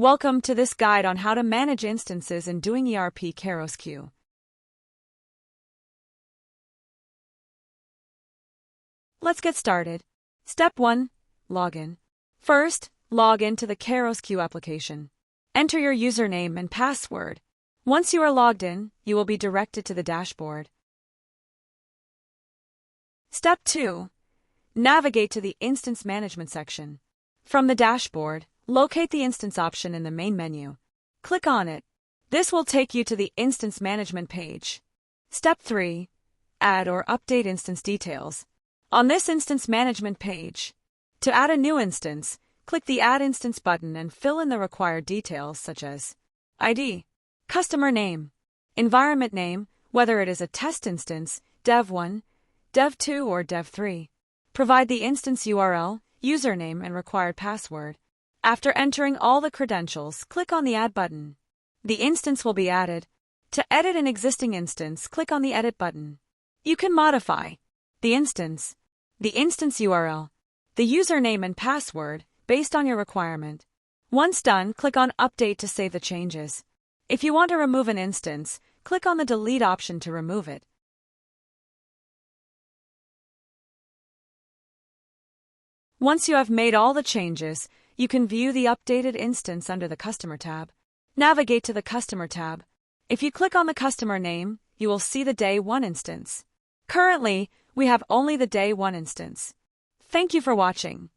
Welcome to this guide on how to manage instances in Doing ERP KairosQ. Let's get started. Step 1. Login. First, log into the KairosQ application. Enter your username and password. Once you are logged in, you will be directed to the dashboard. Step 2. Navigate to the Instance Management section. From the dashboard, locate the Instance option in the main menu. Click on it. This will take you to the Instance Management page. Step 3. Add or update instance details. On this Instance Management page, to add a new instance, click the Add Instance button and fill in the required details such as ID, customer name, environment name, whether it is a test instance, Dev1, Dev2 or Dev3. Provide the instance URL, username, and required password. After entering all the credentials, click on the Add button. The instance will be added. To edit an existing instance, click on the Edit button. You can modify the instance URL, the username and password based on your requirement. Once done, click on Update to save the changes. If you want to remove an instance, click on the Delete option to remove it. Once you have made all the changes, you can view the updated instance under the Customer tab. Navigate to the Customer tab. If you click on the customer name, you will see the Day 1 instance. Currently, we have only the Day 1 instance. Thank you for watching.